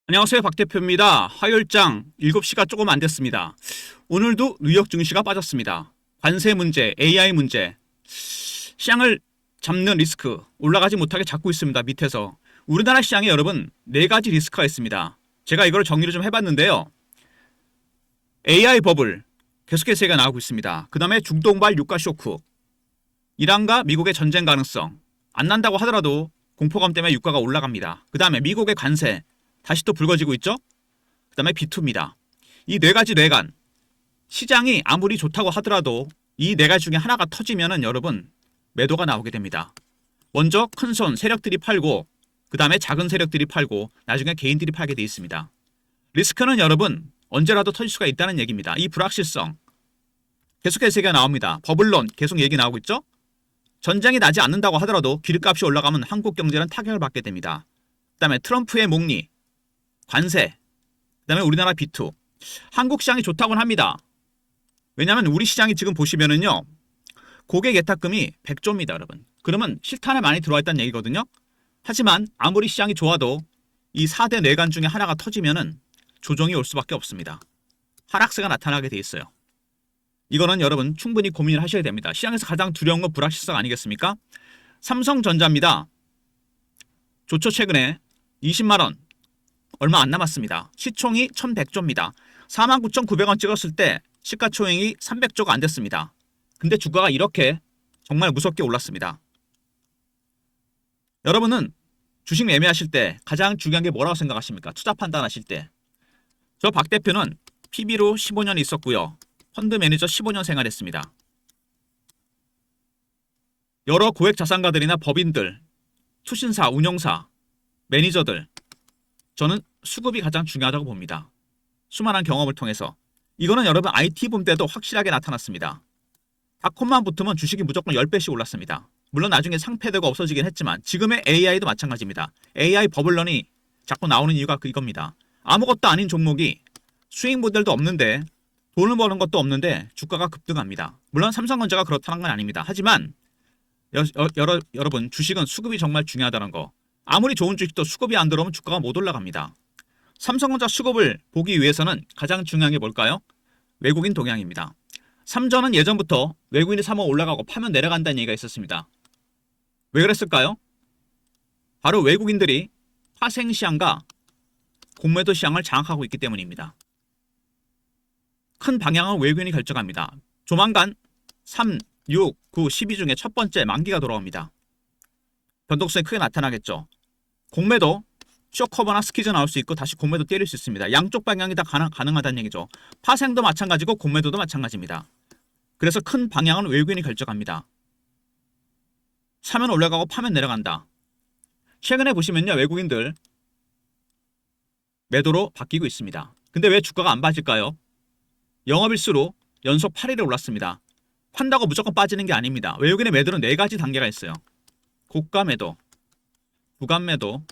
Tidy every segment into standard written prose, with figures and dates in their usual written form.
안녕하세요. 박 대표입니다. 화요일장 7시가 조금 안 됐습니다. 오늘도 뉴욕 증시가 빠졌습니다. 관세 문제, AI 문제, 시장을 잡는 리스크 올라가지 못하게 잡고 있습니다. 밑에서. 우리나라 시장에 여러분 4가지 리스크가 있습니다. 제가 이걸 정리를 좀 해봤는데요. AI 버블 계속해서 얘기가 나오고 있습니다. 그 다음에 중동발 유가 쇼크, 이란과 미국의 전쟁 가능성, 안 난다고 하더라도 공포감 때문에 유가가 올라갑니다. 그 다음에 미국의 관세 다시 또 불거지고 있죠. 그 다음에 B2입니다. 이 4가지 뇌관, 시장이 아무리 좋다고 하더라도 이 4가지 중에 하나가 터지면은 여러분 매도가 나오게 됩니다. 먼저 큰 손 세력들이 팔고, 그 다음에 작은 세력들이 팔고, 나중에 개인들이 팔게 돼 있습니다. 리스크는 여러분 언제라도 터질 수가 있다는 얘기입니다. 이 불확실성 계속해서 얘기가 나옵니다. 버블론 계속 얘기 나오고 있죠. 전쟁이 나지 않는다고 하더라도 기름값이 올라가면 한국 경제는 타격을 받게 됩니다. 그 다음에 트럼프의 목리, 관세, 그 다음에 우리나라 B2. 한국 시장이 좋다고는 합니다. 왜냐하면 우리 시장이 지금 보시면은요, 고객 예탁금이 100조입니다, 여러분. 그러면 실탄에 많이 들어와 있다는 얘기거든요. 하지만 아무리 시장이 좋아도 이 4대 뇌관 중에 하나가 터지면은 조정이 올 수밖에 없습니다. 하락세가 나타나게 돼 있어요. 이거는 여러분 충분히 고민을 하셔야 됩니다. 시장에서 가장 두려운 건 불확실성 아니겠습니까? 삼성전자입니다. 좋죠. 최근에 20만 원 얼마 안 남았습니다. 시총이 1100조입니다. 49,900원 찍었을 때 시가총액이 300조가 안 됐습니다. 근데 주가가 이렇게 정말 무섭게 올랐습니다. 여러분은 주식 매매하실 때 가장 중요한 게 뭐라고 생각하십니까? 투자 판단하실 때. 저 박 대표는 PB로 15년 있었고요. 펀드 매니저 15년 생활했습니다. 여러 고액 자산가들이나 법인들, 투신사, 운용사, 매니저들, 저는 수급이 가장 중요하다고 봅니다. 수많은 경험을 통해서. 이거는 여러분 IT 붐 때도 확실하게 나타났습니다. 닷컴만 붙으면 주식이 무조건 10배씩 올랐습니다. 물론 나중에 상패되고 없어지긴 했지만 지금의 AI도 마찬가지입니다. AI 버블런이 자꾸 나오는 이유가 이겁니다. 아무것도 아닌 종목이 수익 모델도 없는데, 돈을 버는 것도 없는데 주가가 급등합니다. 물론 삼성전자가 그렇다는 건 아닙니다. 하지만 여러분 주식은 수급이 정말 중요하다는 거. 아무리 좋은 주식도 수급이 안 들어오면 주가가 못 올라갑니다. 삼성전자 수급을 보기 위해서는 가장 중요한 게 뭘까요? 외국인 동향입니다. 삼전은 예전부터 외국인이 사면 올라가고 파면 내려간다는 얘기가 있었습니다. 왜 그랬을까요? 바로 외국인들이 파생시장과 공매도 시장을 장악하고 있기 때문입니다. 큰 방향은 외국인이 결정합니다. 조만간 3, 6, 9, 12 중에 첫 번째 만기가 돌아옵니다. 변동성이 크게 나타나겠죠. 공매도 쇼커버나 스키즈 나올 수 있고 다시 공매도 때릴 수 있습니다. 양쪽 방향이 다 가능하다는 얘기죠. 파생도 마찬가지고 공매도도 마찬가지입니다. 그래서 큰 방향은 외국인이 결정합니다. 사면 올라가고 파면 내려간다. 최근에 보시면요, 외국인들 매도로 바뀌고 있습니다. 근데 왜 주가가 안 빠질까요? 영업일수로 연속 8일에 올랐습니다. 판다고 무조건 빠지는 게 아닙니다. 외국인의 매도는 4가지 단계가 있어요. 고가 매도, 구간 매도,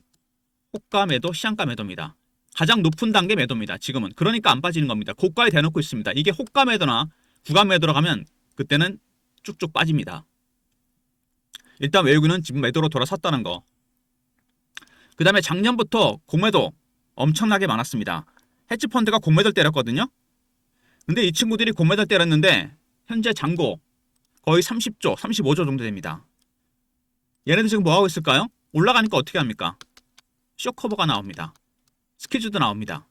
호가 매도, 시장가 매도입니다. 가장 높은 단계 매도입니다. 지금은. 그러니까 안 빠지는 겁니다. 고가에 대놓고 있습니다. 이게 호가 매도나 구간 매도로 가면 그때는 쭉쭉 빠집니다. 일단 외국인은 지금 매도로 돌아섰다는 거. 그 다음에 작년부터 공매도 엄청나게 많았습니다. 헤지펀드가 공매도를 때렸거든요. 근데 이 친구들이 공매도를 때렸는데 현재 잔고 거의 30조, 35조 정도 됩니다. 얘네들 지금 뭐하고 있을까요? 올라가니까 어떻게 합니까? 쇼커버가 나옵니다. 스키즈도 나옵니다.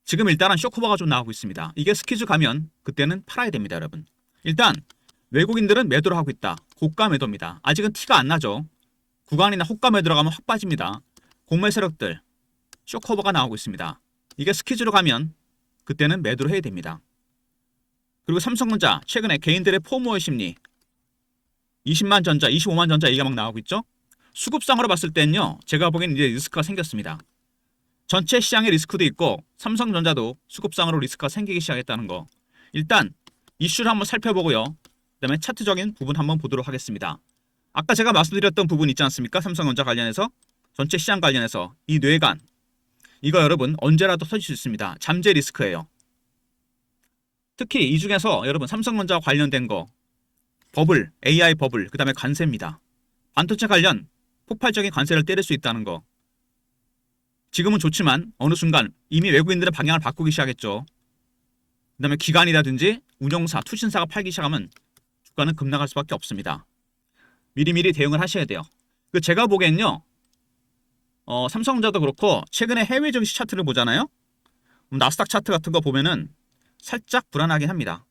지금 일단은 쇼커버가 좀 나오고 있습니다. 이게 스키즈 가면 그때는 팔아야 됩니다, 여러분. 일단 외국인들은 매도를 하고 있다. 고가 매도입니다. 아직은 티가 안 나죠. 구간이나 호가 매도로 가면 확 빠집니다. 공매 세력들 쇼커버가 나오고 있습니다. 이게 스키즈로 가면 그때는 매도를 해야 됩니다. 그리고 삼성전자 최근에 개인들의 포모의 심리, 20만 전자, 25만 전자 얘기가 막 나오고 있죠. 수급상으로 봤을 때는요, 제가 보기엔 이제 리스크가 생겼습니다. 전체 시장의 리스크도 있고 삼성전자도 수급상으로 리스크가 생기기 시작했다는 거. 일단 이슈를 한번 살펴보고요. 그 다음에 차트적인 부분 한번 보도록 하겠습니다. 아까 제가 말씀드렸던 부분 있지 않습니까? 삼성전자 관련해서, 전체 시장 관련해서 이 뇌관, 이거 여러분 언제라도 터질 수 있습니다. 잠재 리스크예요. 특히 이 중에서 여러분 삼성전자 관련된 거, 버블, AI 버블, 그 다음에 관세입니다. 반도체 관련 폭발적인 관세를 때릴 수 있다는 거. 지금은 좋지만 어느 순간 이미 외국인들은 방향을 바꾸기 시작했죠. 그 다음에 기관이라든지 운용사, 투신사가 팔기 시작하면 주가는 급락할 수밖에 없습니다. 미리미리 대응을 하셔야 돼요. 제가 보기엔요. 삼성전자도 그렇고 최근에 해외 증시 차트를 보잖아요. 나스닥 차트 같은 거 보면은 살짝 불안하긴 합니다.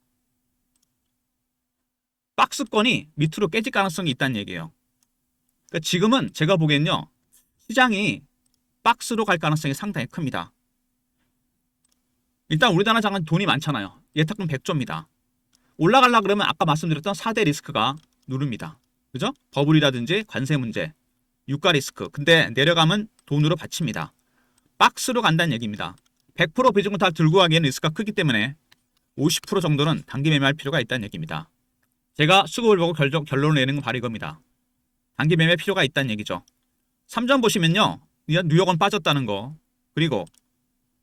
박스권이 밑으로 깨질 가능성이 있다는 얘기예요. 그러니까 지금은 제가 보기엔요. 시장이 박스로 갈 가능성이 상당히 큽니다. 일단 우리나라 장은 돈이 많잖아요. 예탁금 100조입니다. 올라가려고 그러면 아까 말씀드렸던 4대 리스크가 누릅니다. 그죠? 버블이라든지 관세 문제, 유가 리스크. 근데 내려가면 돈으로 받칩니다. 박스로 간다는 얘기입니다. 100% 비중을 다 들고 가기에는 리스크가 크기 때문에 50% 정도는 단기 매매할 필요가 있다는 얘기입니다. 제가 수급을 보고 결론을 내는 건 바로 이겁니다. 단기 매매 필요가 있다는 얘기죠. 3점 보시면요. 뉴욕은 빠졌다는 거, 그리고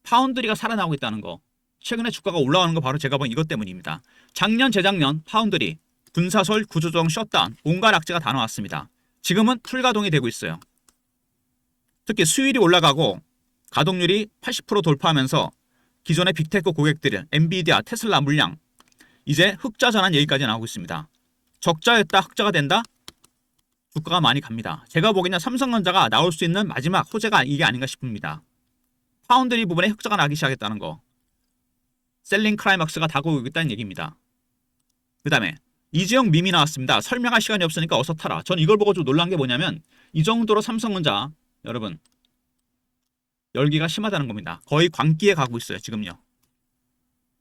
파운드리가 살아나고 있다는 거, 최근에 주가가 올라가는 거 바로 제가 본 이것 때문입니다. 작년, 재작년 파운드리, 군사설, 구조조정, 셧다운, 온갖 악재가 다 나왔습니다. 지금은 풀가동이 되고 있어요. 특히 수율이 올라가고 가동률이 80% 돌파하면서 기존의 빅테크 고객들, 엔비디아, 테슬라 물량, 이제 흑자 전환 얘기까지 나오고 있습니다. 적자였다 흑자가 된다? 주가가 많이 갑니다. 제가 보기에는 삼성전자가 나올 수 있는 마지막 호재가 이게 아닌가 싶습니다. 파운드리 부분에 흑자가 나기 시작했다는 거. 셀링 클라이막스가 다가오고 있다는 얘기입니다. 그 다음에 이재용 밈이 나왔습니다. 설명할 시간이 없으니까 어서 타라. 전 이걸 보고 좀 놀란 게 뭐냐면 이 정도로 삼성전자 여러분 열기가 심하다는 겁니다. 거의 광기에 가고 있어요. 지금요.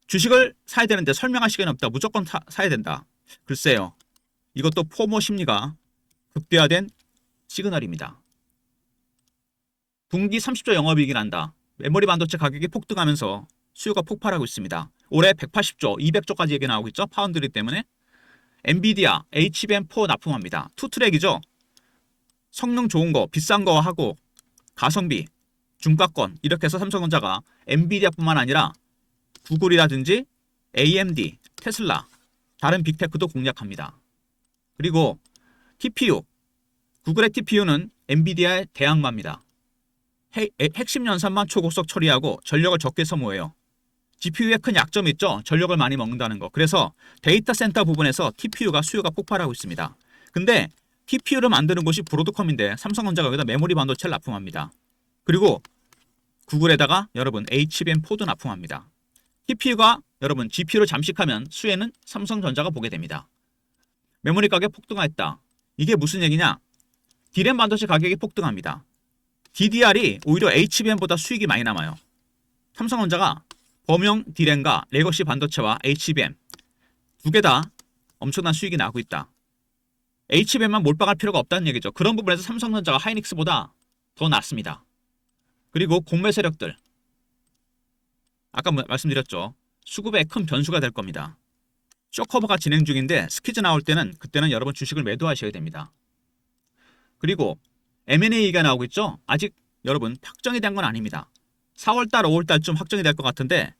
주식을 사야 되는데 설명할 시간이 없다. 무조건 사야 된다. 글쎄요. 이것도 포모 심리가 극대화된 시그널입니다. 분기 30조 영업이익이 난다. 메모리 반도체 가격이 폭등하면서 수요가 폭발하고 있습니다. 올해 180조, 200조까지 얘기 나오고 있죠. 파운드리 때문에. 엔비디아, HBM4 납품합니다. 투트랙이죠. 성능 좋은 거, 비싼 거 하고 가성비, 중가권 이렇게 해서 삼성전자가 엔비디아뿐만 아니라 구글이라든지 AMD, 테슬라, 다른 빅테크도 공략합니다. 그리고 TPU, 구글의 TPU는 엔비디아의 대항마입니다. 핵심 연산만 초고속 처리하고 전력을 적게 소모해요. GPU의 큰 약점이 있죠. 전력을 많이 먹는다는 거. 그래서 데이터 센터 부분에서 TPU가 수요가 폭발하고 있습니다. 근데 TPU를 만드는 곳이 브로드컴인데 삼성전자가 여기다 메모리 반도체를 납품합니다. 그리고 구글에다가 여러분 HBM4도 납품합니다. TPU가 여러분 GPU를 잠식하면 수혜는 삼성전자가 보게 됩니다. 메모리 가격 폭등했다. 이게 무슨 얘기냐? D램 반도체 가격이 폭등합니다. DDR이 오히려 HBM보다 수익이 많이 남아요. 삼성전자가 범용 D램과 레거시 반도체와 HBM 두 개 다 엄청난 수익이 나고 있다. HBM만 몰빵할 필요가 없다는 얘기죠. 그런 부분에서 삼성전자가 하이닉스보다 더 낫습니다. 그리고 공매 세력들 아까 말씀드렸죠. 수급에 큰 변수가 될 겁니다. 쇼커버가 진행 중인데 스퀴즈 나올 때는 그때는 여러분 주식을 매도하셔야 됩니다. 그리고 M&A가 나오고 있죠. 아직 여러분 확정이 된 건 아닙니다. 4월달, 5월달쯤 확정이 될 것 같은데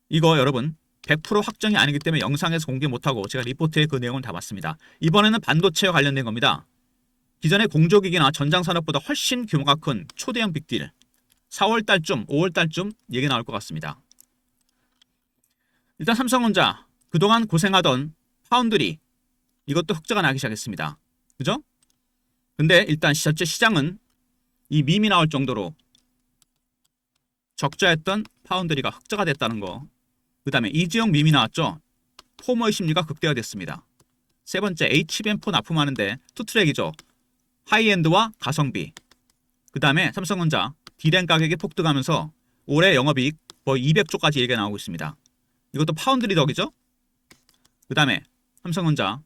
이거 여러분 100% 확정이 아니기 때문에 영상에서 공개 못하고 제가 리포트에 그 내용을 담았습니다. 이번에는 반도체와 관련된 겁니다. 기존의 공조기기나 전장산업보다 훨씬 규모가 큰 초대형 빅딜 4월달쯤, 5월달쯤 얘기 나올 것 같습니다. 일단 삼성전자 그동안 고생하던 파운드리 이것도 흑자가 나기 시작했습니다. 그죠? 근데 일단 실제 시장은 이 밈이 나올 정도로 적자였던 파운드리가 흑자가 됐다는 거. 그 다음에 이재용 밈이 나왔죠. 포머의 심리가 극대화됐습니다. 세 번째 HBM4 납품하는데 투트랙이죠. 하이엔드와 가성비. 그 다음에 삼성전자 D램 가격이 폭등하면서 올해 영업이익 거의 200조까지 얘기가 나오고 있습니다. 이것도 파운드리 덕이죠. 그 다음에 삼성전자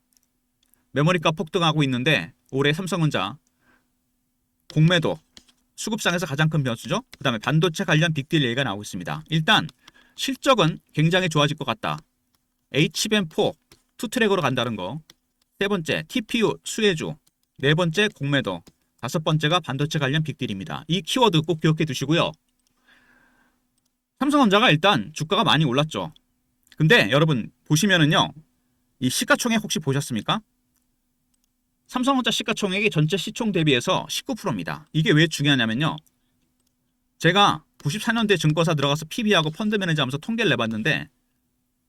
메모리값 폭등하고 있는데 올해 삼성전자 공매도 수급상에서 가장 큰 변수죠. 그 다음에 반도체 관련 빅딜 얘기가 나오고 있습니다. 일단 실적은 굉장히 좋아질 것 같다. HBM4 투트랙으로 간다는 거. 세 번째 TPU 수혜주. 네 번째 공매도. 다섯 번째가 반도체 관련 빅딜입니다. 이 키워드 꼭 기억해 두시고요. 삼성전자가 일단 주가가 많이 올랐죠. 근데 여러분 보시면은요. 이 시가총액 혹시 보셨습니까? 삼성전자 시가총액이 전체 시총 대비해서 19%입니다. 이게 왜 중요하냐면요. 제가 94년도에 증권사 들어가서 PB하고 펀드 매니저 하면서 통계를 내봤는데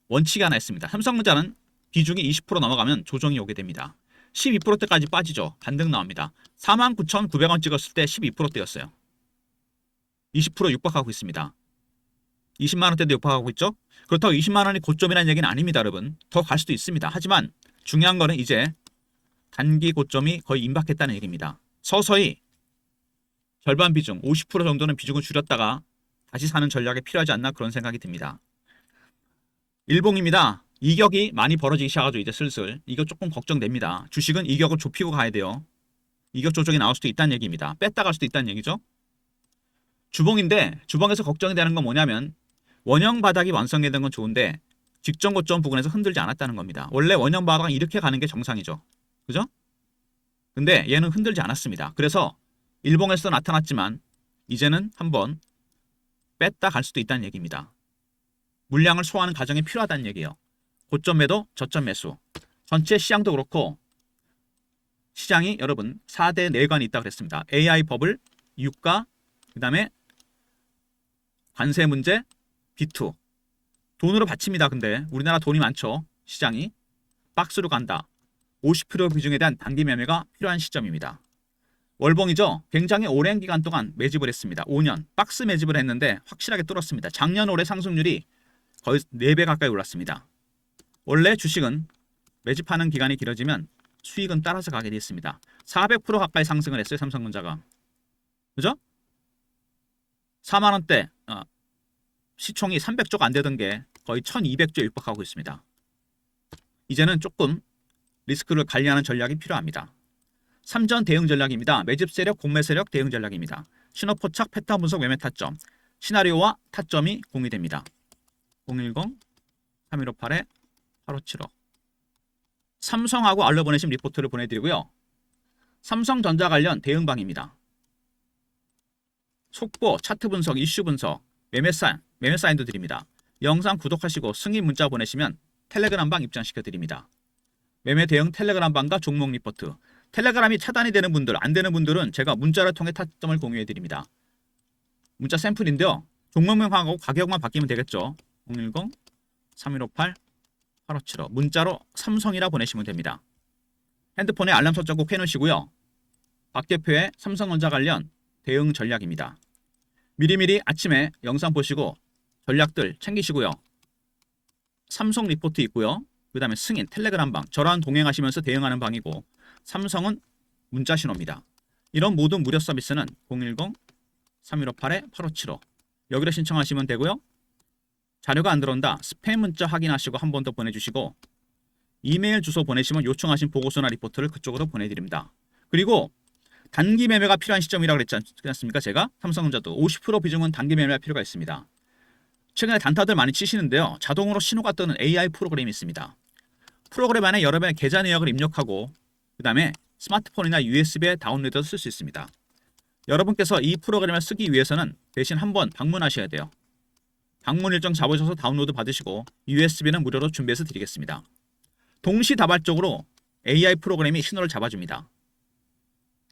원칙이 하나 있습니다. 삼성전자는 비중이 20% 넘어가면 조정이 오게 됩니다. 12%대까지 빠지죠. 반등 나옵니다. 49,900원 찍었을 때 12%대였어요. 20% 육박하고 있습니다. 20만원대도 육박하고 있죠. 그렇다고 20만원이 고점이라는 얘기는 아닙니다. 여러분. 더 갈 수도 있습니다. 하지만 중요한 거는 이제 단기 고점이 거의 임박했다는 얘기입니다. 서서히 절반 비중, 50% 정도는 비중을 줄였다가 다시 사는 전략이 필요하지 않나 그런 생각이 듭니다. 일봉입니다. 이격이 많이 벌어지기 시작하죠. 이제 슬슬. 이거 조금 걱정됩니다. 주식은 이격을 좁히고 가야 돼요. 이격 조정이 나올 수도 있다는 얘기입니다. 뺐다 갈 수도 있다는 얘기죠. 주봉인데 주봉에서 걱정이 되는 건 뭐냐면 원형 바닥이 완성이 된 건 좋은데 직전 고점 부근에서 흔들지 않았다는 겁니다. 원래 원형 바닥은 이렇게 가는 게 정상이죠. 그죠? 근데 얘는 흔들지 않았습니다. 그래서 일봉에서 나타났지만 이제는 한번 뺐다 갈 수도 있다는 얘기입니다. 물량을 소화하는 과정이 필요하다는 얘기예요. 고점 매도, 저점 매수. 전체 시장도 그렇고 시장이 여러분 4대 내관이 있다고 그랬습니다. AI 버블, 유가, 그 다음에 관세 문제, B2. 돈으로 받칩니다. 근데 우리나라 돈이 많죠. 시장이. 박스로 간다. 50% 비중에 대한 단기 매매가 필요한 시점입니다. 월봉이죠. 굉장히 오랜 기간 동안 매집을 했습니다. 5년. 박스 매집을 했는데 확실하게 뚫었습니다. 작년 올해 상승률이 거의 4배 가까이 올랐습니다. 원래 주식은 매집하는 기간이 길어지면 수익은 따라서 가게 되어 있습니다. 400% 가까이 상승을 했어요. 삼성전자가. 그죠? 4만원대 시총이 300조가 안 되던 게 거의 1200조에 육박하고 있습니다. 이제는 조금 리스크를 관리하는 전략이 필요합니다. 3전 대응 전략입니다. 매집 세력, 공매 세력 대응 전략입니다. 신호 포착, 패턴 분석, 매매 타점. 시나리오와 타점이 공유됩니다. 010-3158-8575. 삼성하고 알려 보내신 리포트를 보내드리고요. 삼성전자 관련 대응방입니다. 속보, 차트 분석, 이슈 분석, 매매 사인도 드립니다. 영상 구독하시고 승인 문자 보내시면 텔레그램방 입장시켜 드립니다. 매매 대응 텔레그램방과 종목 리포트. 텔레그램이 차단이 되는 분들, 안 되는 분들은 제가 문자를 통해 타점을 공유해 드립니다. 문자 샘플인데요. 종목명하고 가격만 바뀌면 되겠죠. 010-3158-8575. 문자로 삼성이라 보내시면 됩니다. 핸드폰에 알람 설정 꼭 해놓으시고요. 박 대표의 삼성전자 관련 대응 전략입니다. 미리미리 아침에 영상 보시고 전략들 챙기시고요. 삼성 리포트 있고요. 그 다음에 승인, 텔레그램방, 저랑 동행하시면서 대응하는 방이고 삼성은 문자 신호입니다. 이런 모든 무료 서비스는 010-3158-8575 여기로 신청하시면 되고요. 자료가 안 들어온다. 스팸 문자 확인하시고 한 번 더 보내주시고 이메일 주소 보내시면 요청하신 보고서나 리포트를 그쪽으로 보내드립니다. 그리고 단기 매매가 필요한 시점이라고 그랬지 않습니까? 제가 삼성전자도 50% 비중은 단기 매매할 필요가 있습니다. 최근에 단타들 많이 치시는데요. 자동으로 신호가 뜨는 AI 프로그램이 있습니다. 프로그램 안에 여러분의 계좌 내역을 입력하고 그 다음에 스마트폰이나 USB에 다운로드해서 쓸 수 있습니다. 여러분께서 이 프로그램을 쓰기 위해서는 대신 한번 방문하셔야 돼요. 방문 일정 잡으셔서 다운로드 받으시고 USB는 무료로 준비해서 드리겠습니다. 동시다발적으로 AI 프로그램이 신호를 잡아줍니다.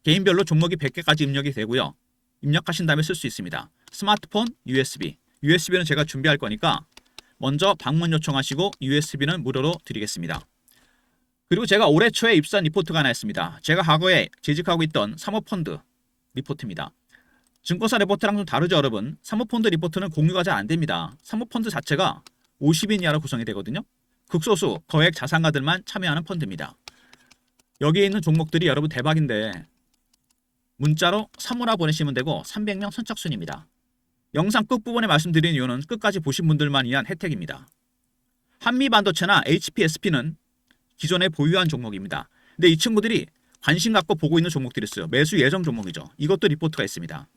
개인별로 종목이 100개까지 입력이 되고요. 입력하신 다음에 쓸 수 있습니다. 스마트폰, USB. USB는 제가 준비할 거니까 먼저 방문 요청하시고 USB는 무료로 드리겠습니다. 그리고 제가 올해 초에 입수한 리포트가 하나 있습니다. 제가 과거에 재직하고 있던 사모펀드 리포트입니다. 증권사 리포트랑 좀 다르죠, 여러분? 사모펀드 리포트는 공유가 잘 안 됩니다. 사모펀드 자체가 50인 이하로 구성이 되거든요. 극소수 거액 자산가들만 참여하는 펀드입니다. 여기에 있는 종목들이 여러분 대박인데 문자로 사무라 보내시면 되고 300명 선착순입니다. 영상 끝부분에 말씀드린 이유는 끝까지 보신 분들만 위한 혜택입니다. 한미반도체나 HPSP는 기존에 보유한 종목입니다. 근데 이 친구들이 관심 갖고 보고 있는 종목들이 있어요. 매수 예정 종목이죠. 이것도 리포트가 있습니다.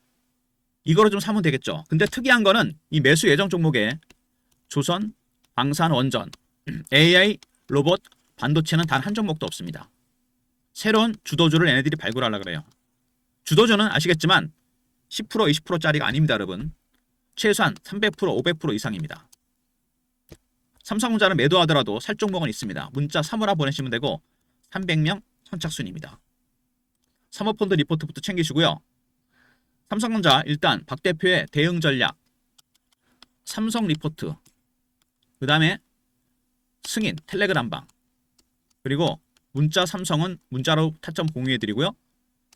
이거로 좀 사면 되겠죠. 근데 특이한 거는 이 매수 예정 종목에 조선, 방산, 원전, AI, 로봇, 반도체는 단 한 종목도 없습니다. 새로운 주도주를 얘네들이 발굴하려고 그래요. 주도주는 아시겠지만 10%, 20%짜리가 아닙니다, 여러분. 최소한 300%, 500% 이상입니다. 삼성전자는 매도하더라도 살 종목은 있습니다. 문자 사무라 보내시면 되고 300명 선착순입니다. 사모펀드 리포트부터 챙기시고요. 삼성전자 일단 박 대표의 대응 전략, 삼성 리포트, 그 다음에 승인, 텔레그램방, 그리고 문자 삼성은 문자로 타점 공유해드리고요.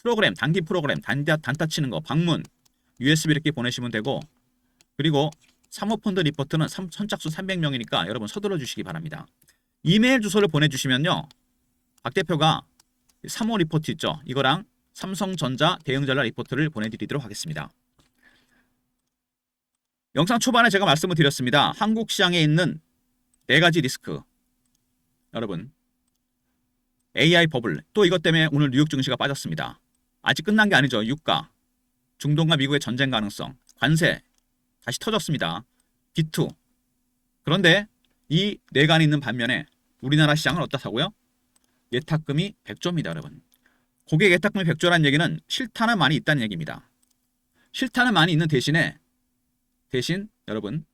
프로그램, 단기 프로그램, 단타 치는 거, 방문, USB 이렇게 보내시면 되고, 그리고 사모펀드 리포트는 선착순 300명이니까 여러분 서둘러 주시기 바랍니다. 이메일 주소를 보내주시면요, 박 대표가 사모 리포트 있죠, 이거랑 삼성전자 대응 전략 리포트를 보내드리도록 하겠습니다. 영상 초반에 제가 말씀을 드렸습니다. 한국 시장에 있는 4가지 리스크, 여러분 AI 버블, 또 이것 때문에 오늘 뉴욕 증시가 빠졌습니다. 아직 끝난 게 아니죠. 유가, 중동과 미국의 전쟁 가능성, 관세 다시 터졌습니다. B2. 그런데 이 4간이 있는 반면에 우리나라 시장은 어떻다고요? 예탁금이 100조입니다. 여러분, 고객 예탁금이 100조라는 얘기는 실탄은 많이 있다는 얘기입니다. 실탄은 많이 있는 대신 여러분,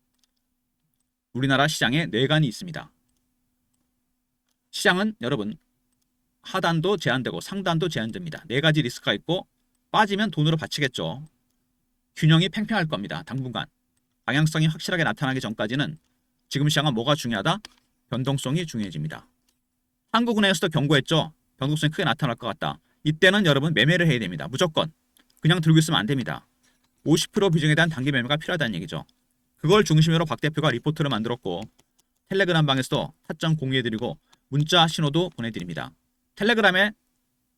우리나라 시장에 4간이 있습니다. 시장은 여러분 하단도 제한되고 상단도 제한됩니다. 4가지 리스크가 있고 빠지면 돈으로 받치겠죠. 균형이 팽팽할 겁니다. 당분간 방향성이 확실하게 나타나기 전까지는 지금 시장은 뭐가 중요하다? 변동성이 중요해집니다. 한국은행에서도 경고했죠. 변동성이 크게 나타날 것 같다. 이때는 여러분 매매를 해야 됩니다. 무조건 그냥 들고 있으면 안 됩니다. 50% 비중에 대한 단기 매매가 필요하다는 얘기죠. 그걸 중심으로 박 대표가 리포트를 만들었고, 텔레그램 방에서도 타점 공유해드리고 문자 신호도 보내드립니다. 텔레그램에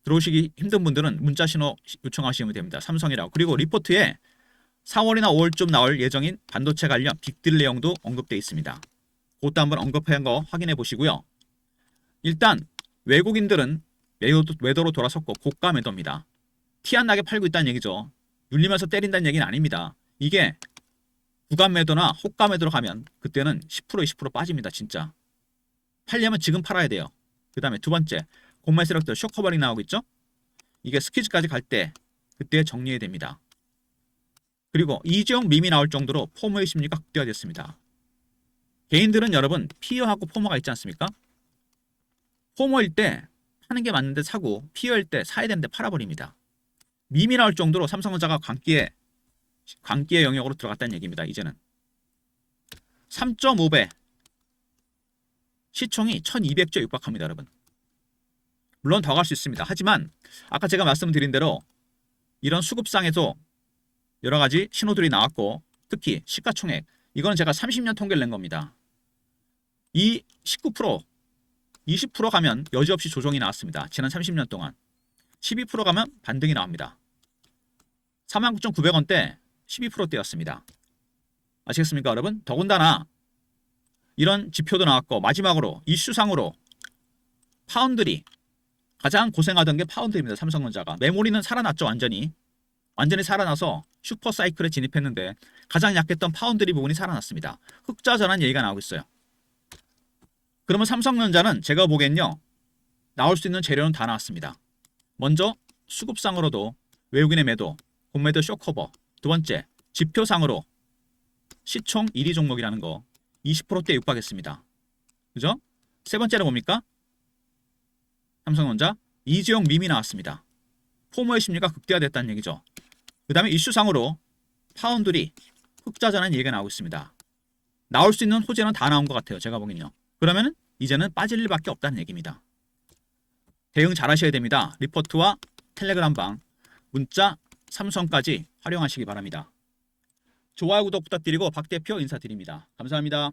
들어오시기 힘든 분들은 문자 신호 요청하시면 됩니다. 삼성이라고. 그리고 리포트에 4월이나 5월쯤 나올 예정인 반도체 관련 빅딜 내용도 언급되어 있습니다. 그것도 한번 언급한 거 확인해 보시고요. 일단 외국인들은 매도로 돌아섰고 고가 매도입니다. 티 안 나게 팔고 있다는 얘기죠. 눌리면서 때린다는 얘기는 아닙니다. 이게 구간 매도나 호가 매도로 가면 그때는 10% 20% 빠집니다. 진짜 팔려면 지금 팔아야 돼요. 그 다음에 두 번째, 공매 세력들 쇼커버링 나오고 있죠. 이게 스퀴즈까지 갈 때 그때 정리해야 됩니다. 그리고 이재용 밈이 나올 정도로 포모의 심리가 극대화됐습니다. 개인들은 여러분 피어하고 포모가 있지 않습니까? 포모일 때 하는 게 맞는데 사고, 피어일 때 사야 되는데 팔아버립니다. 밈이 나올 정도로 삼성전자가 광기의 영역으로 들어갔다는 얘기입니다. 이제는 3.5배, 시총이 1200조 육박합니다. 여러분, 물론 더 갈 수 있습니다. 하지만 아까 제가 말씀드린 대로 이런 수급상에서 여러 가지 신호들이 나왔고, 특히 시가총액, 이거는 제가 30년 통계를 낸 겁니다. 이 19%, 20% 가면 여지없이 조정이 나왔습니다. 지난 30년 동안 12% 가면 반등이 나옵니다. 49,900원대 12%대였습니다. 아시겠습니까 여러분? 더군다나 이런 지표도 나왔고, 마지막으로 이슈상으로 파운드리, 가장 고생하던 게 파운드입니다. 삼성전자가 메모리는 살아났죠. 완전히 살아나서 슈퍼사이클에 진입했는데 가장 약했던 파운드리 부분이 살아났습니다. 흑자 전환 얘기가 나오고 있어요. 그러면 삼성전자는 제가 보기엔요, 나올 수 있는 재료는 다 나왔습니다. 먼저 수급상으로도 외국인의 매도, 공매도 쇼커버, 두 번째 지표상으로 시총 1위 종목이라는 거 20%대 육박했습니다. 그죠? 세 번째는 뭡니까? 삼성전자 이재용 밈이 나왔습니다. 포모의 심리가 극대화됐다는 얘기죠. 그 다음에 이슈상으로 파운드리, 흑자 전환 얘기가 나오고 있습니다. 나올 수 있는 호재는 다 나온 것 같아요. 제가 보기엔요. 그러면은 이제는 빠질 일밖에 없다는 얘기입니다. 대응 잘 하셔야 됩니다. 리포트와 텔레그램방, 문자, 삼성까지 활용하시기 바랍니다. 좋아요, 구독 부탁드리고 박 대표 인사드립니다. 감사합니다.